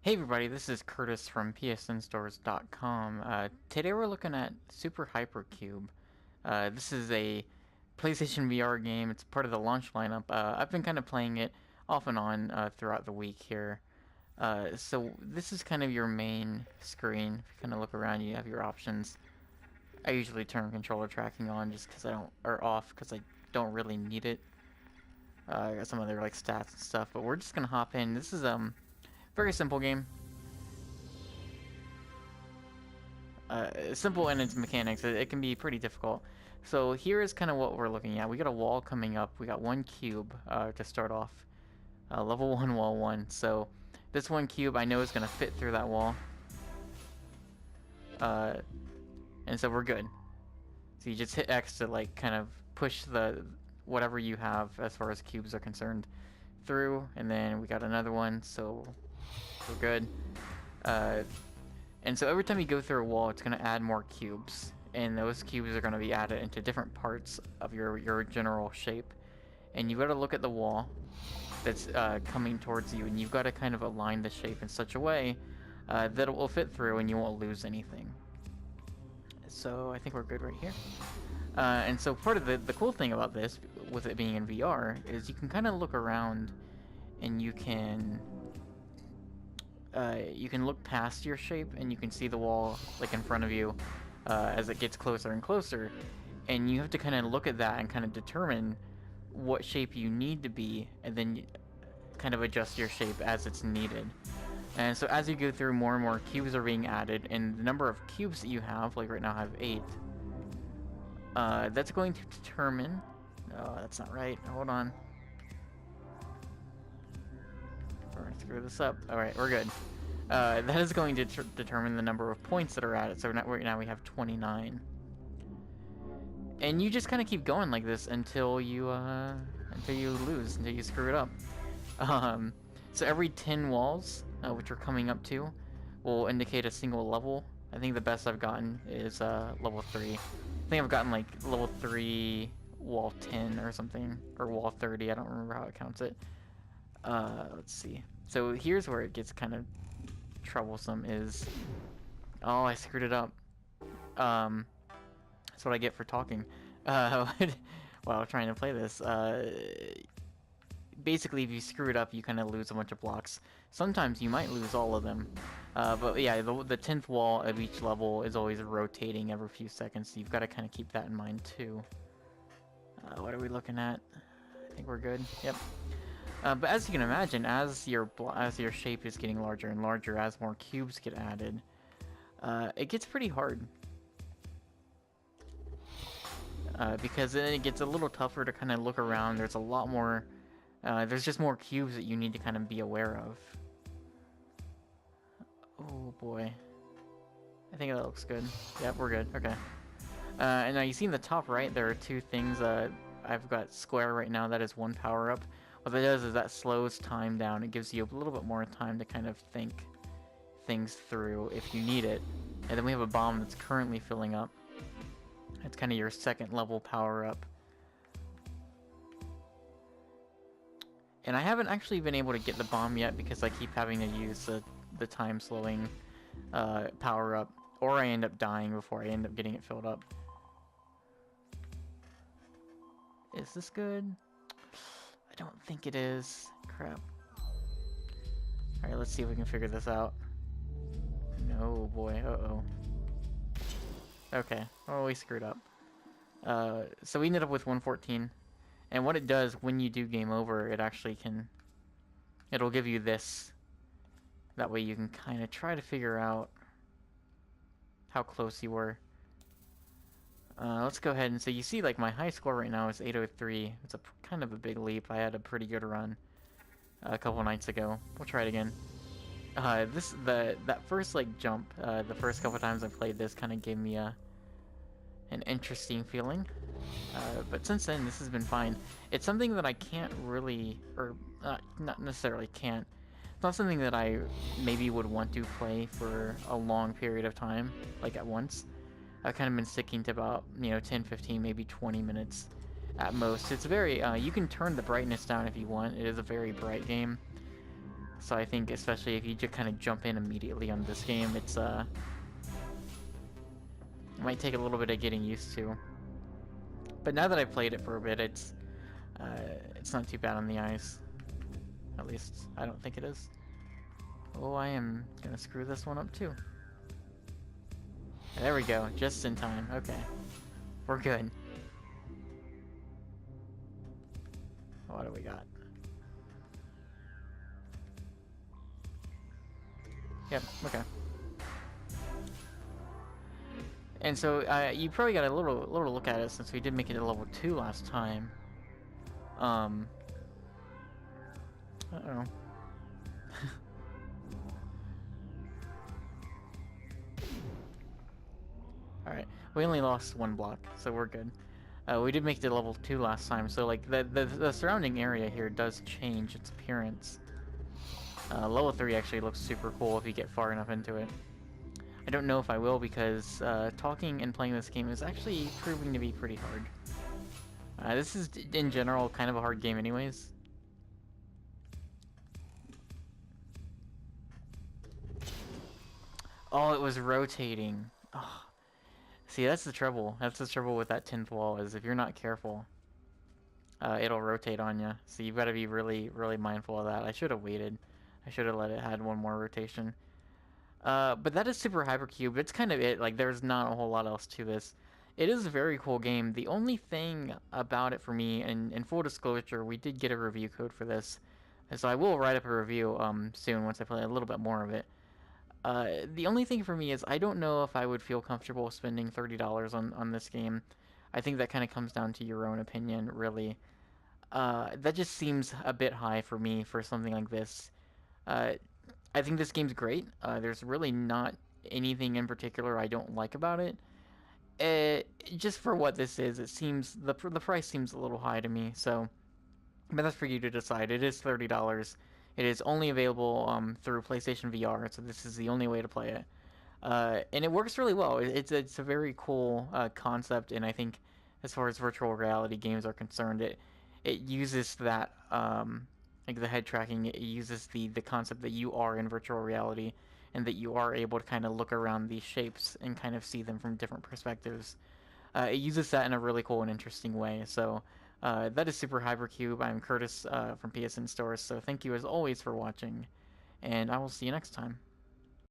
Hey everybody, this is Curtis from PSNStores.com. Today we're looking at SUPERHYPERCUBE. This is a PlayStation VR game. It's part of the launch lineup. I've been kind of playing it off and on throughout the week here. So this is kind of your main screen. If you kind of look around, you have your options. I usually turn controller tracking on just because I don't, or off because I don't really need it. I got some other like stats and stuff, but we're just gonna hop in. This is very simple game. Simple in its mechanics. It can be pretty difficult. So here is kind of what we're looking at. We got a wall coming up. We got one cube to start off. Level 1, wall 1. So this one cube I know is going to fit through that wall. And so we're good. So you just hit X to like kind of push the whatever you have as far as cubes are concerned through. And then we got another one, so we're good. And so every time you go through a wall, it's going to add more cubes. And those cubes are going to be added into different parts of your general shape. And you've got to look at the wall that's coming towards you, and you've got to kind of align the shape in such a way that it will fit through and you won't lose anything. So I think we're good right here. And so part of the cool thing about this, with it being in VR, is you can kind of look around and you can look past your shape and you can see the wall like in front of you as it gets closer and closer, and you have to kind of look at that and kind of determine what shape you need to be, and then kind of adjust your shape as it's needed. And so as you go through, more and more cubes are being added, and the number of cubes that you have, like right now I have 8, that's going to determine... Oh, that's not right. Hold on. We're gonna screw this up. Alright, we're good. That is going to determine the number of points that are added. So right now we have 29. And you just kind of keep going like this until you lose, until you screw it up. So every 10 walls, which we're coming up to, will indicate a single level. I think the best I've gotten is level 3. I think I've gotten like level 3, wall 10 or something, or wall 30. I don't remember how it counts it. Let's see. So here's where it gets kind of troublesome is... Oh, I screwed it up. That's what I get for talking. While trying to play this. Basically, if you screw it up, you kind of lose a bunch of blocks. Sometimes you might lose all of them. But yeah, the 10th wall of each level is always rotating every few seconds, so you've got to kind of keep that in mind too. What are we looking at? I think we're good. Yep. But as you can imagine, as your shape is getting larger and larger, as more cubes get added, it gets pretty hard. Because then it gets a little tougher to kind of look around. There's a lot more... there's just more cubes that you need to kind of be aware of. Oh boy. I think that looks good. Yep, we're good. Okay. And now you see in the top right, there are 2 things. I've got square right now. That is 1 power-up. What that does is that slows time down. It gives you a little bit more time to kind of think things through if you need it. And then we have a bomb that's currently filling up. It's kind of your 2nd level power-up. And I haven't actually been able to get the bomb yet because I keep having to use the time slowing power-up. Or I end up dying before I end up getting it filled up. Is this good? I don't think it is. Crap. Alright, let's see if we can figure this out. No, boy. Uh-oh. Okay. Oh, we screwed up. So we ended up with 114. And what it does when you do game over, it actually can... It'll give you this. That way you can kind of try to figure out how close you were. Let's go ahead and so you see like my high score right now is 803. It's a kind of a big leap. I had a pretty good run a couple nights ago. We'll try it again. That first like jump, the first couple times I played this kind of gave me an interesting feeling. But since then this has been fine. It's something that I can't really, or not necessarily can't. It's not something that I maybe would want to play for a long period of time, like at once. I've kind of been sticking to about, 10, 15, maybe 20 minutes at most. It's very, you can turn the brightness down if you want. It is a very bright game. So I think especially if you just kind of jump in immediately on this game, it might take a little bit of getting used to. But now that I've played it for a bit, it's not too bad on the eyes. At least I don't think it is. Oh, I am gonna screw this one up too. There we go, just in time. Okay, we're good. What do we got? Yep, okay. And so you probably got a little look at it since we did make it to level 2 last time. Uh-oh. Alright, we only lost 1 block, so we're good. We did make it to level 2 last time, so like the surrounding area here does change its appearance. Level 3 actually looks super cool if you get far enough into it. I don't know if I will because talking and playing this game is actually proving to be pretty hard. This is, in general, kind of a hard game anyways. Oh, it was rotating. Oh. See, that's the trouble. That's the trouble with that 10th wall, is if you're not careful, it'll rotate on you. So you've got to be really, really mindful of that. I should have waited. I should have let it had 1 more rotation. But that is SUPERHYPERCUBE. It's kind of it. Like, there's not a whole lot else to this. It is a very cool game. The only thing about it for me, and in full disclosure, we did get a review code for this. And so I will write up a review soon once I play a little bit more of it. The only thing for me is I don't know if I would feel comfortable spending $30 on this game. I think that kind of comes down to your own opinion, really. That just seems a bit high for me for something like this. I think this game's great. There's really not anything in particular I don't like about it. Just for what this is, it seems the price seems a little high to me. So, but that's for you to decide. It is $30. It is only available through PlayStation VR, so this is the only way to play it. And it works really well. It's a very cool concept, and I think as far as virtual reality games are concerned, it uses that like the head tracking. It uses the concept that you are in virtual reality, and that you are able to kind of look around these shapes and kind of see them from different perspectives. It uses that in a really cool and interesting way. So that is SUPERHYPERCUBE. I'm Curtis from PSNStores. So thank you as always for watching, and I will see you next time.